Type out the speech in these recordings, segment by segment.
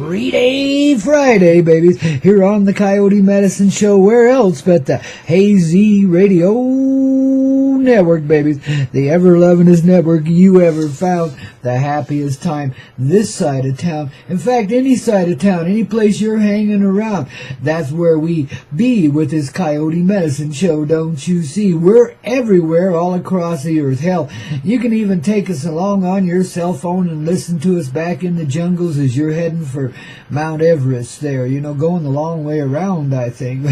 Free Friday, babies, here on the Coyote Medicine Show. Where else but the Hazy Radio Network, babies, the ever-lovingest network you ever found, the happiest time this side of town. In fact, any side of town, any place you're hanging around, that's where we be with this Coyote Medicine Show, don't you see? We're everywhere all across the earth. Hell, you can even take us along on your cell phone and listen to us back in the jungles as you're heading for Mount Everest there, you know, going the long way around, I think.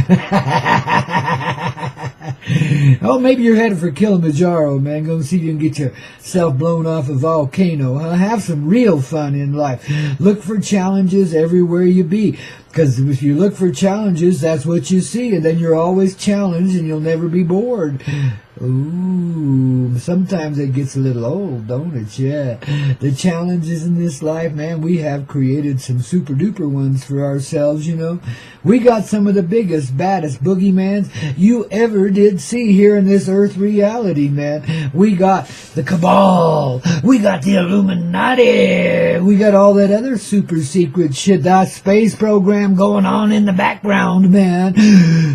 Oh, maybe you're headed for Kilimanjaro, man. Go see if you can get yourself blown off a volcano. Have some real fun in life. Look for challenges everywhere you be. Because if you look for challenges, that's what you see. And then you're always challenged and you'll never be bored. Ooh, sometimes it gets a little old, don't it? Yeah. The challenges in this life, man, we have created some super duper ones for ourselves, you know. We got some of the biggest, baddest boogeymans you ever did see here in this earth reality, man. We got the Cabal. We got the Illuminati. We got all that other super secret shit, that space program going on in the background, man.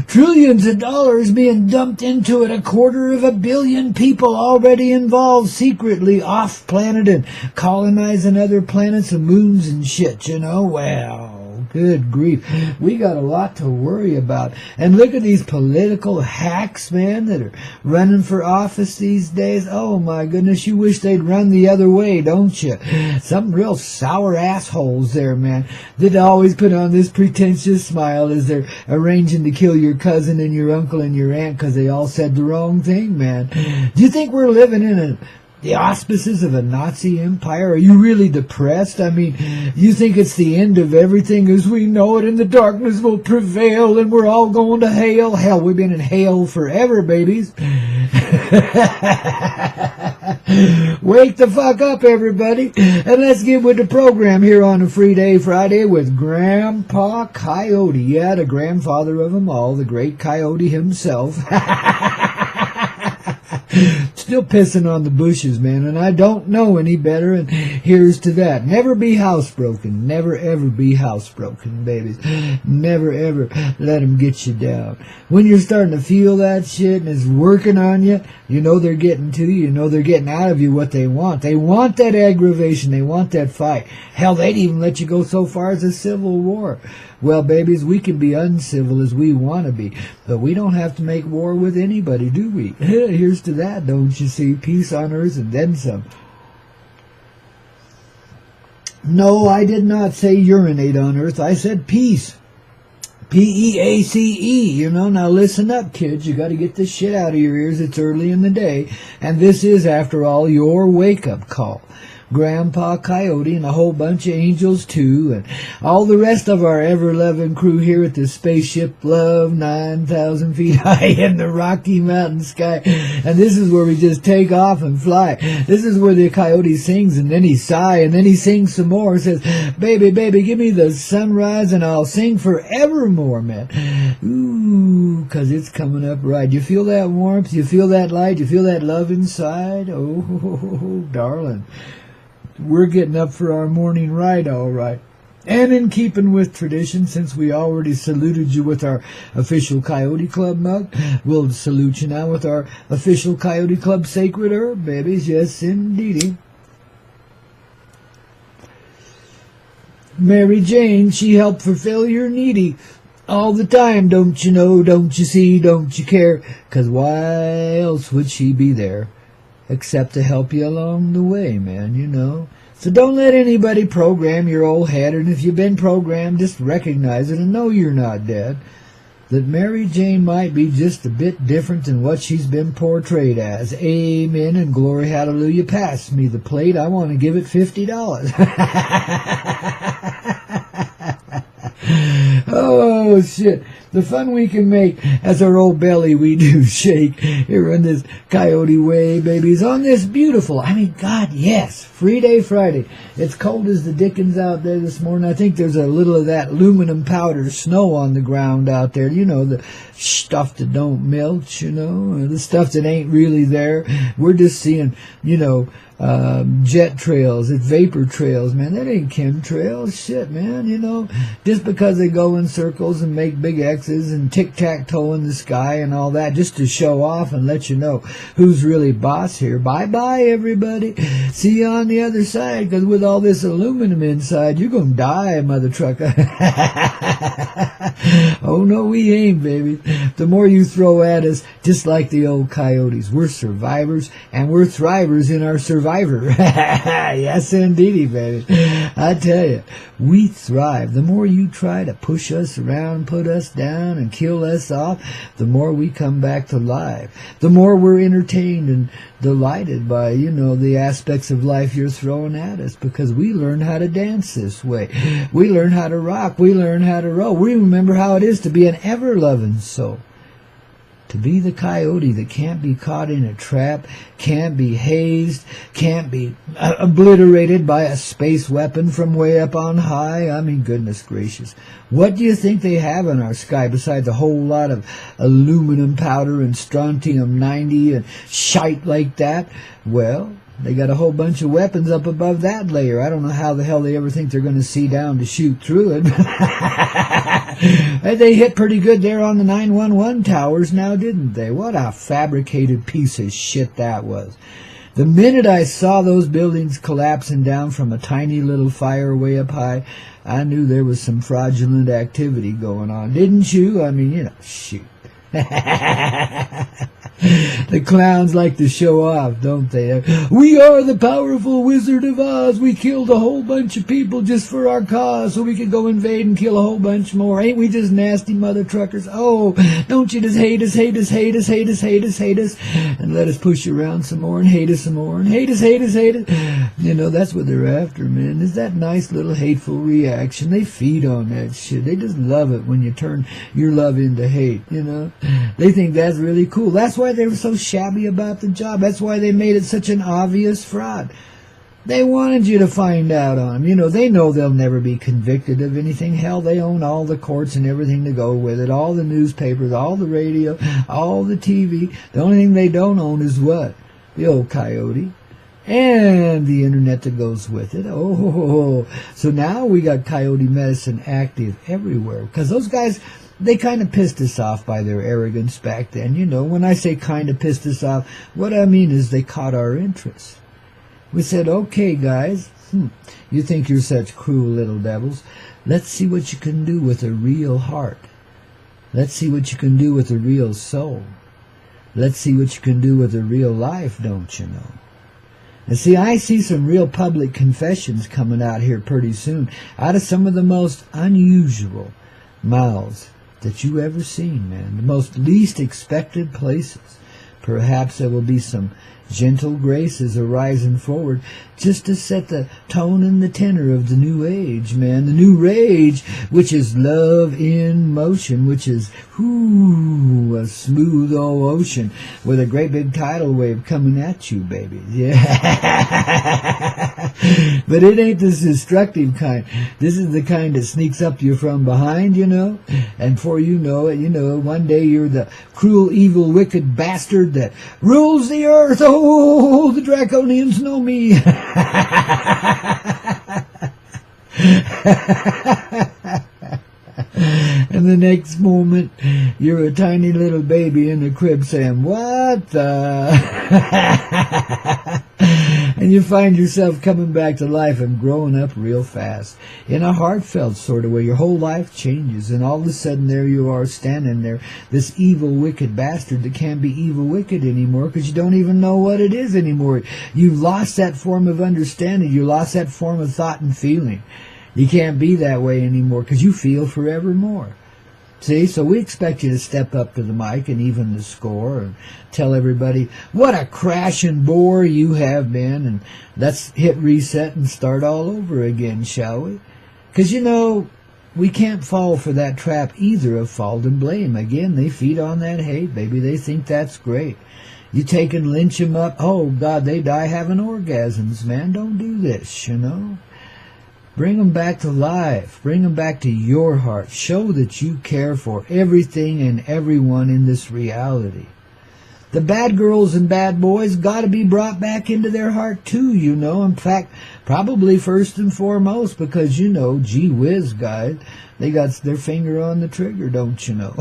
Trillions of dollars being dumped into it, 250 million people already involved secretly off planet and colonizing other planets and moons and shit, you know. Well, good grief. We got a lot to worry about. And look at these political hacks, man, that are running for office these days. Oh, my goodness, you wish they'd run the other way, don't you? Some real sour assholes there, man, that always put on this pretentious smile as they're arranging to kill your cousin and your uncle and your aunt because they all said the wrong thing, man. Do you think we're living in the auspices of a Nazi empire? Are you really depressed? I mean, you think it's the end of everything as we know it and the darkness will prevail and we're all going to hell? Hell, we've been in hell forever, babies. Wake the fuck up, everybody, and let's get with the program here on a Free Day Friday with Grandpa Coyote. Yeah, the grandfather of them all, the great Coyote himself. Still pissing on the bushes, man, and I don't know any better, and here's to that. Never be housebroken. Never, ever be housebroken, babies. Never, ever let them get you down. When you're starting to feel that shit and it's working on you, you know they're getting to you. You know they're getting out of you what they want. They want that aggravation. They want that fight. Hell, they'd even let you go so far as a civil war. Well, babies, we can be uncivil as we want to be, but we don't have to make war with anybody, do we? Here's to that, don't you see? Peace on earth and then some. No, I did not say urinate on earth. I said peace. P-E-A-C-E, you know. Now listen up, kids. You got to get this shit out of your ears. It's early in the day, and this is, after all, your wake-up call. Grandpa Coyote and a whole bunch of angels too, and all the rest of our ever-loving crew here at the Spaceship Love 9,000 feet high in the Rocky Mountain sky. And this is where we just take off and fly. This is where the coyote sings, and then he sighs, and then he sings some more. Says, baby, baby, give me the sunrise and I'll sing forevermore, man. Ooh, 'cause it's coming up right. You feel that warmth? You feel that light? You feel that love inside? Oh, darling. We're getting up for our morning ride, all right. And in keeping with tradition, since we already saluted you with our official Coyote Club mug, we'll salute you now with our official Coyote Club sacred herb, babies. Yes, indeedy. Mary Jane, she helped fulfill your needy all the time, don't you know, don't you see, don't you care? 'Cause why else would she be there? Except to help you along the way, man, you know. So don't let anybody program your old head, and if you've been programmed, just recognize it and know you're not dead. That Mary Jane might be just a bit different than what she's been portrayed as. Amen and glory, hallelujah. Pass me the plate. I want to give it $50. Oh, shit. The fun we can make as our old belly we do shake here on this Coyote Way, babies, on this beautiful, I mean, God, yes, Free Day Friday. It's cold as the dickens out there this morning. I think there's a little of that aluminum powder snow on the ground out there. You know, the stuff that don't melt, you know, the stuff that ain't really there. We're just seeing, you know, jet trails, it's vapor trails, man. That ain't chemtrails. Shit, man, you know. Just because they go in circles and make big X's and tic-tac-toe in the sky and all that, just to show off and let you know who's really boss here. Bye-bye, everybody. See you on the other side, because with all this aluminum inside, you're going to die, mother trucker. Oh, no, we ain't, baby. The more you throw at us, just like the old coyotes, we're survivors, and we're thrivers in our survival. Yes, indeedy, baby. I tell you, we thrive. The more you try to push us around, put us down, and kill us off, the more we come back to life. The more we're entertained and delighted by, you know, the aspects of life you're throwing at us, because we learn how to dance this way. We learn how to rock. We learn how to roll. We remember how it is to be an ever-loving soul. To be the coyote that can't be caught in a trap, can't be hazed, can't be obliterated by a space weapon from way up on high. I mean, goodness gracious. What do you think they have in our sky besides a whole lot of aluminum powder and strontium-90 and shite like that? Well, they got a whole bunch of weapons up above that layer. I don't know how the hell they ever think they're going to see down to shoot through it. They hit pretty good there on the 911 towers now, didn't they? What a fabricated piece of shit that was. The minute I saw those buildings collapsing down from a tiny little fire way up high, I knew there was some fraudulent activity going on. Didn't you? I mean, you know, shoot. The clowns like to show off, don't they? We are the powerful Wizard of Oz. We killed a whole bunch of people just for our cause so we could go invade and kill a whole bunch more. Ain't we just nasty mother truckers? Oh, don't you just hate us, hate us, hate us, hate us, hate us, hate us, and let us push you around some more and hate us some more and hate us, hate us, hate us. You know, that's what they're after, man. Is that nice little hateful reaction. They feed on that shit. They just love it when you turn your love into hate, you know. They think that's really cool. That's why they were so shabby about the job. That's why they made it such an obvious fraud. They wanted you to find out on them. You know, they know they'll never be convicted of anything. Hell, they own all the courts and everything to go with it, all the newspapers, all the radio, all the TV. The only thing they don't own is what? The old coyote. And the internet that goes with it. Oh, so now we got coyote medicine active everywhere. Because those guys, they kind of pissed us off by their arrogance back then. You know, when I say kind of pissed us off, what I mean is they caught our interest. We said, okay, guys, you think you're such cruel little devils. Let's see what you can do with a real heart. Let's see what you can do with a real soul. Let's see what you can do with a real life, don't you know? And see, I see some real public confessions coming out here pretty soon, out of some of the most unusual mouths that you ever seen, man. The most least expected places. Perhaps there will be some gentle graces arising forward just to set the tone and the tenor of the new age, man. The new rage, which is love in motion, which is, a smooth old ocean with a great big tidal wave coming at you, baby. Yeah. But it ain't this destructive kind. This is the kind that sneaks up you from behind, you know. And before you know it, one day you're the cruel, evil, wicked bastard that rules the earth. Oh, the Draconians know me. And the next moment, you're a tiny little baby in the crib saying, what the? And you find yourself coming back to life and growing up real fast in a heartfelt sort of way. Your whole life changes, and all of a sudden there you are standing there, this evil, wicked bastard that can't be evil, wicked anymore because you don't even know what it is anymore. You've lost that form of understanding. You lost that form of thought and feeling. You can't be that way anymore because you feel forevermore. See, so we expect you to step up to the mic and even the score and tell everybody what a crashing bore you have been, and let's hit reset and start all over again, shall we? Because, we can't fall for that trap either of fault and blame. Again, they feed on that hate, baby. They think that's great. You take and lynch them up. Oh, God, they die having orgasms, man. Don't do this, you know. Bring them back to life. Bring them back to your heart. Show that you care for everything and everyone in this reality. The bad girls and bad boys got to be brought back into their heart too, you know. In fact, probably first and foremost, because, you know, gee whiz, guys, they got their finger on the trigger, don't you know?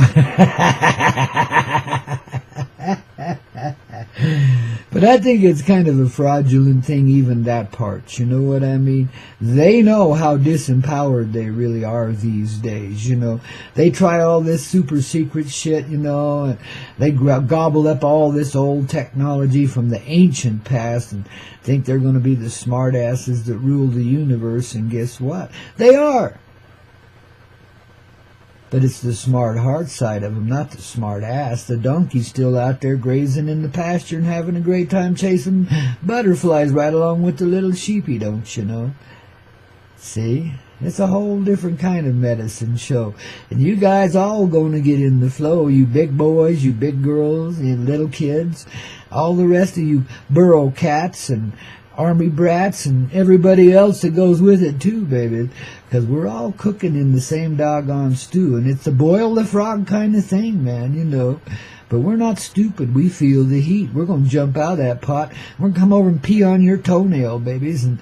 But I think it's kind of a fraudulent thing, even that part, you know what I mean? They know how disempowered they really are these days, you know. They try all this super secret shit, you know, and they gobble up all this old technology from the ancient past and think they're going to be the smart asses that rule the universe, and guess what? They are! But it's the smart heart side of them, not the smart ass. The donkey's still out there grazing in the pasture and having a great time chasing butterflies right along with the little sheepy, don't you know? See? It's a whole different kind of medicine show. And you guys all going to get in the flow. You big boys, you big girls, you little kids, all the rest of you burrow cats and army brats and everybody else that goes with it too, baby. Because we're all cooking in the same doggone stew. And it's a boil the frog kind of thing, man, you know. But we're not stupid. We feel the heat. We're going to jump out of that pot. We're going to come over and pee on your toenail, babies. And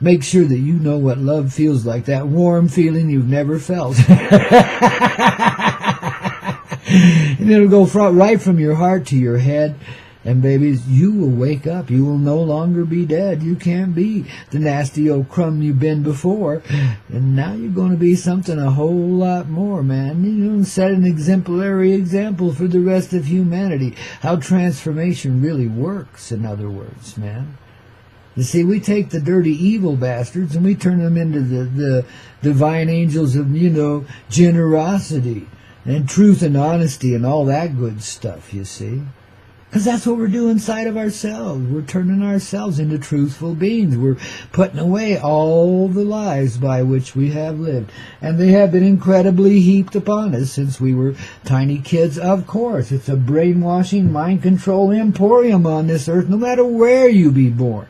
make sure that you know what love feels like. That warm feeling you've never felt. And it'll go right from your heart to your head. And babies, you will wake up. You will no longer be dead. You can't be the nasty old crumb you've been before. And now you're going to be something a whole lot more, man. You know, set an exemplary example for the rest of humanity. How transformation really works, in other words, man. You see, we take the dirty, evil bastards and we turn them into the divine angels of, you know, generosity and truth and honesty and all that good stuff, you see. Because that's what we're doing inside of ourselves. We're turning ourselves into truthful beings. We're putting away all the lies by which we have lived. And they have been incredibly heaped upon us since we were tiny kids. Of course, it's a brainwashing, mind control emporium on this earth, no matter where you be born.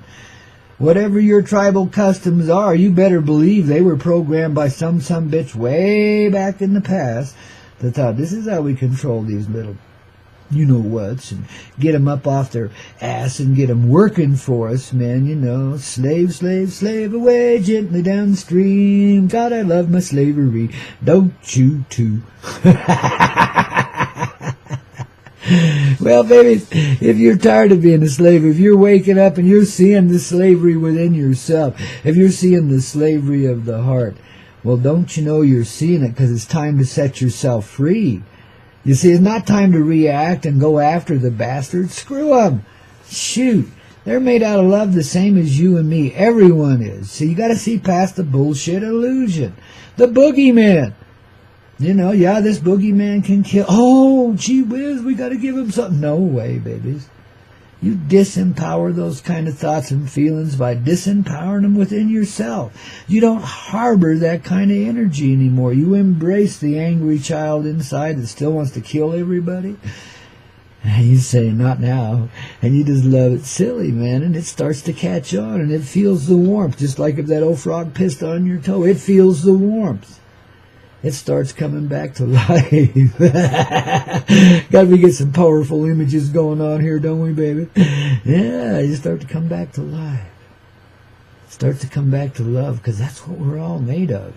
Whatever your tribal customs are, you better believe they were programmed by some bitch way back in the past that thought, this is how we control these little you-know-whats, and get them up off their ass and get them working for us, man, you know. Slave, slave, slave away gently downstream. God, I love my slavery. Don't you too? Well, baby, if you're tired of being a slave, if you're waking up and you're seeing the slavery within yourself, if you're seeing the slavery of the heart, well, don't you know you're seeing it because it's time to set yourself free. You see, it's not time to react and go after the bastards. Screw them. Shoot. They're made out of love the same as you and me. Everyone is. So you got to see past the bullshit illusion. The boogeyman. You know, yeah, this boogeyman can kill. Oh, gee whiz, we got to give him something. No way, babies. You disempower those kind of thoughts and feelings by disempowering them within yourself. You don't harbor that kind of energy anymore. You embrace the angry child inside that still wants to kill everybody. And you say, not now. And you just love it silly, man. And it starts to catch on and it feels the warmth. Just like if that old frog pissed on your toe, it feels the warmth. It starts coming back to life. Got to get some powerful images going on here, don't we, baby? Yeah, you start to come back to life. Start to come back to love, because that's what we're all made of.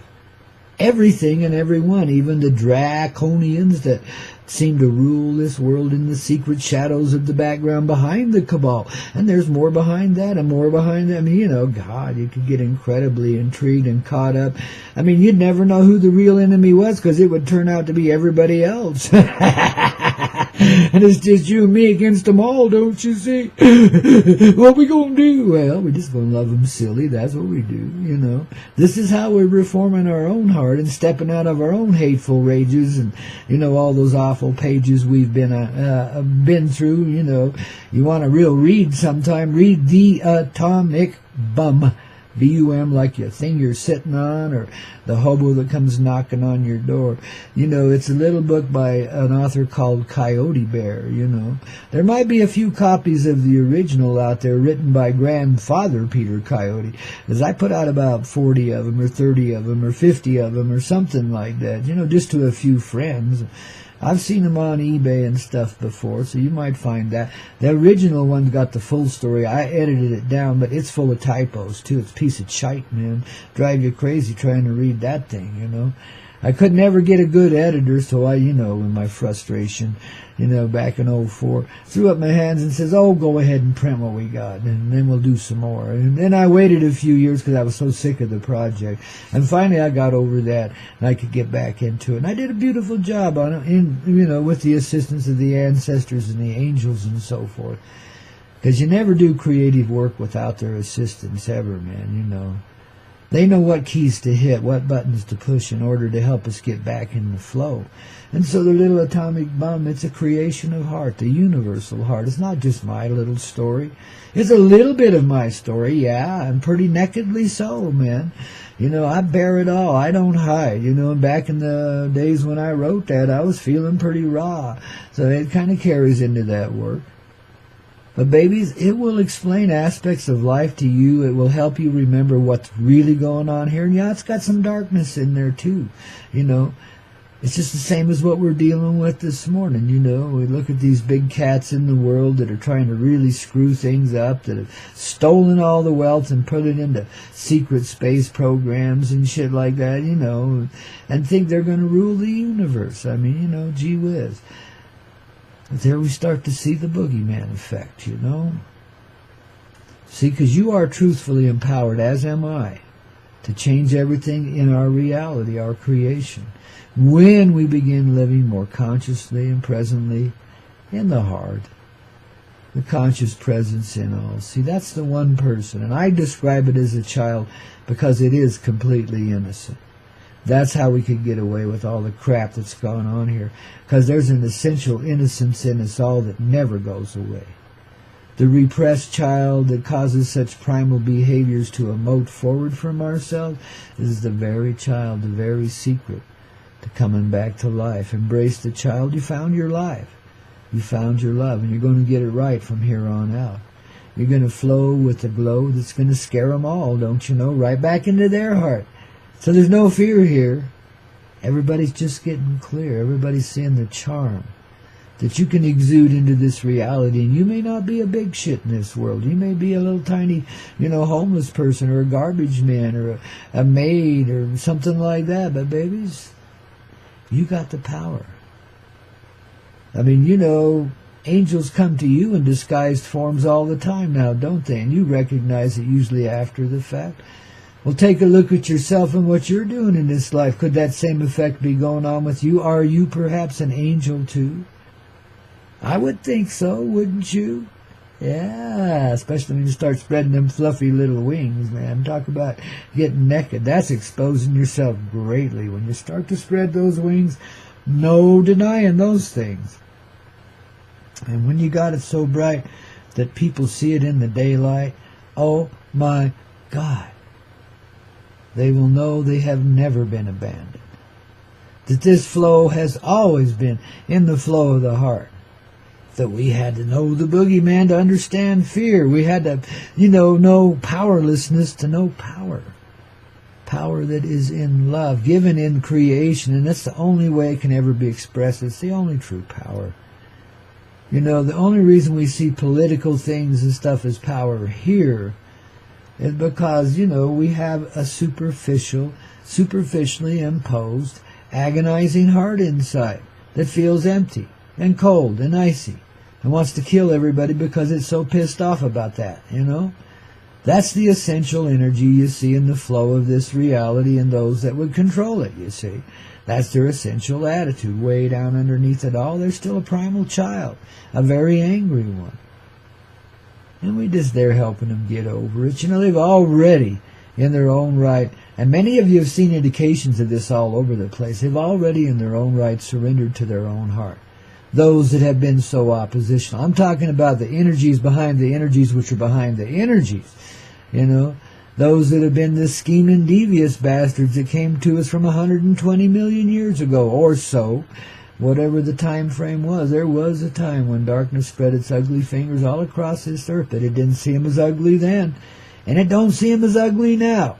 Everything and everyone, even the draconians that seem to rule this world in the secret shadows of the background behind the cabal. And there's more behind that and more behind that. I mean, you know, God, you could get incredibly intrigued and caught up. I mean, you'd never know who the real enemy was because it would turn out to be everybody else. And it's just you and me against them all, don't you see? What we gonna do? Well, we just gonna love them silly. That's what we do, you know. This is how we're reforming our own heart and stepping out of our own hateful rages and, you know, all those awful pages we've been through, you know. You want a real read sometime, read The Atomic Bomb B-U-M, like your thing you're sitting on, or the hobo that comes knocking on your door. You know, it's a little book by an author called Coyote Bear, you know. There might be a few copies of the original out there written by grandfather Peter Coyote, because I put out about 40 of them, or 30 of them, or 50 of them, or something like that, you know, just to a few friends. I've seen them on eBay and stuff before, so you might find that. The original one's got the full story. I edited it down, but it's full of typos, too. It's a piece of shite, man. Drive you crazy trying to read that thing, you know. I could never get a good editor, so I, you know, in my frustration, you know, back in '04, threw up my hands and says, oh, go ahead and print what we got, and then we'll do some more. And then I waited a few years because I was so sick of the project. And finally I got over that, and I could get back into it. And I did a beautiful job on it, you know, with the assistance of the ancestors and the angels and so forth. Because you never do creative work without their assistance ever, man, you know. They know what keys to hit, what buttons to push in order to help us get back in the flow. And so the little atomic bomb, it's a creation of heart, the universal heart. It's not just my little story. It's a little bit of my story, yeah, and pretty nakedly so, man. You know, I bear it all. I don't hide. You know, back in the days when I wrote that, I was feeling pretty raw. So it kind of carries into that work. But babies, it will explain aspects of life to you. It will help you remember what's really going on here. And yeah, it's got some darkness in there too. You know, it's just the same as what we're dealing with this morning. You know, we look at these big cats in the world that are trying to really screw things up, that have stolen all the wealth and put it into secret space programs and shit like that, you know, and think they're going to rule the universe. I mean, you know, gee whiz. But there we start to see the boogeyman effect, you know. See, because you are truthfully empowered, as am I, to change everything in our reality, our creation, when we begin living more consciously and presently in the heart, the conscious presence in all. See, that's the one person, and I describe it as a child because it is completely innocent. That's how we could get away with all the crap that's going on here, because there's an essential innocence in us all that never goes away. The repressed child that causes such primal behaviors to emote forward from ourselves is the very child, the very secret to coming back to life. Embrace the child. You found your life. You found your love, and you're going to get it right from here on out. You're going to flow with the glow that's going to scare them all, don't you know, right back into their heart. So there's no fear here. Everybody's just getting clear. Everybody's seeing the charm that you can exude into this reality. And you may not be a big shit in this world. You may be a little tiny, you know, homeless person or a garbage man or a maid or something like that. But babies, you got the power. I mean, you know, angels come to you in disguised forms all the time now, don't they? And you recognize it usually after the fact. Well, take a look at yourself and what you're doing in this life. Could that same effect be going on with you? Are you perhaps an angel too? I would think so, wouldn't you? Yeah, especially when you start spreading them fluffy little wings, man. Talk about getting naked. That's exposing yourself greatly. When you start to spread those wings, no denying those things. And when you got it so bright that people see it in the daylight, oh my God. They will know they have never been abandoned. That this flow has always been in the flow of the heart. That we had to know the boogeyman to understand fear. We had to, you know powerlessness to know power. Power that is in love, given in creation. And that's the only way it can ever be expressed. It's the only true power. You know, the only reason we see political things and stuff as power here is because, you know, we have a superficially imposed, agonizing heart inside that feels empty and cold and icy and wants to kill everybody because it's so pissed off about that, you know. That's the essential energy you see in the flow of this reality and those that would control it, you see. That's their essential attitude. Way down underneath it all, they're still a primal child, a very angry one. And we just there helping them get over it. You know, they've already, in their own right, and many of you have seen indications of this all over the place, they've already in their own right surrendered to their own heart. Those that have been so oppositional. I'm talking about the energies behind the energies which are behind the energies. You know, Those that have been the scheming, devious bastards that came to us from 120 million years ago, or so. Whatever the time frame was, there was a time when darkness spread its ugly fingers all across this earth, but it didn't see 'em as ugly then, and it don't see 'em as ugly now.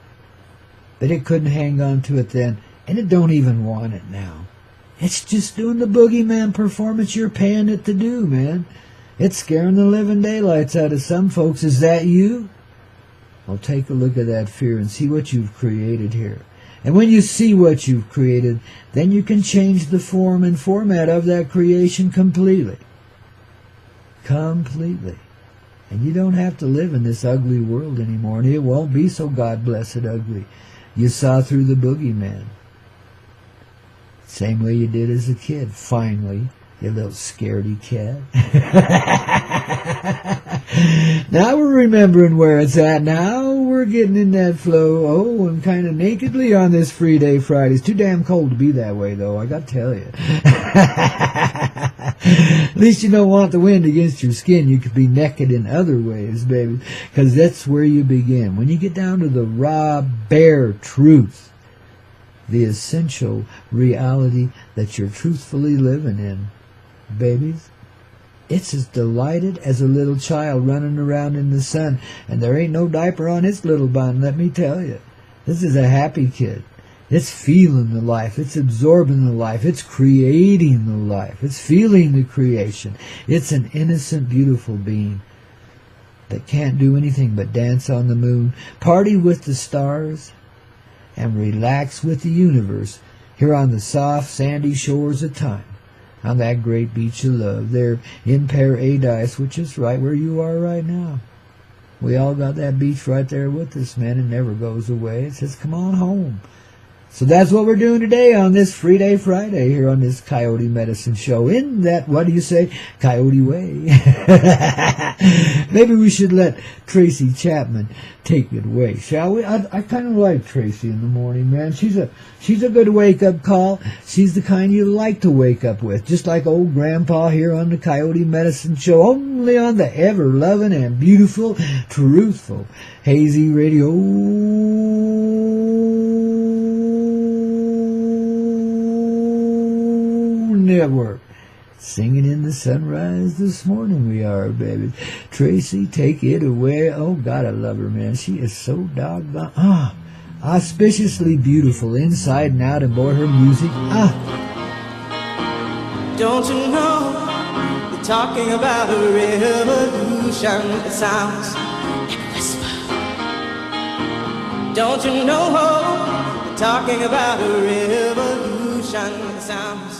But it couldn't hang on to it then, and it don't even want it now. It's just doing the boogeyman performance you're paying it to do, man. It's scaring the living daylights out of some folks. Is that you? Well, take a look at that fear and see what you've created here. And when you see what you've created, then you can change the form and format of that creation completely. Completely. And you don't have to live in this ugly world anymore, and it won't be so God-blessed ugly. You saw through the boogeyman. Same way you did as a kid, finally, you little scaredy cat. Now we're remembering where it's at. Now we're getting in that flow. Oh, and kind of nakedly on this free day Friday. It's too damn cold to be that way, though, I got to tell you. At least you don't want the wind against your skin. You could be naked in other ways, baby, because that's where you begin. When you get down to the raw, bare truth, the essential reality that you're truthfully living in, babies, it's as delighted as a little child running around in the sun, and there ain't no diaper on its little bun, let me tell you. This is a happy kid. It's feeling the life. It's absorbing the life. It's creating the life. It's feeling the creation. It's an innocent, beautiful being that can't do anything but dance on the moon, party with the stars, and relax with the universe here on the soft, sandy shores of time, on that great beach of love, there in paradise, which is right where you are right now. We all got that beach right there with us, man. It never goes away. It says, come on home. So that's what we're doing today on this Free Day Friday here on this Coyote Medicine Show in that, what do you say, Coyote way. Maybe we should let Tracy Chapman take it away, shall we? I kind of like Tracy in the morning, man. She's a good wake-up call. She's the kind you like to wake up with, just like old Grandpaw here on the Coyote Medicine Show, only on the ever-loving and beautiful, truthful, hazy radio network. Singing in the sunrise this morning we are, baby. Tracy, take it away. Oh, God, I love her, man. She is so doggone, auspiciously beautiful inside and out, and boy, her music, Don't you know, they're talking about a revolution. It sounds like a whisper. Don't you know, they're talking about a revolution. It sounds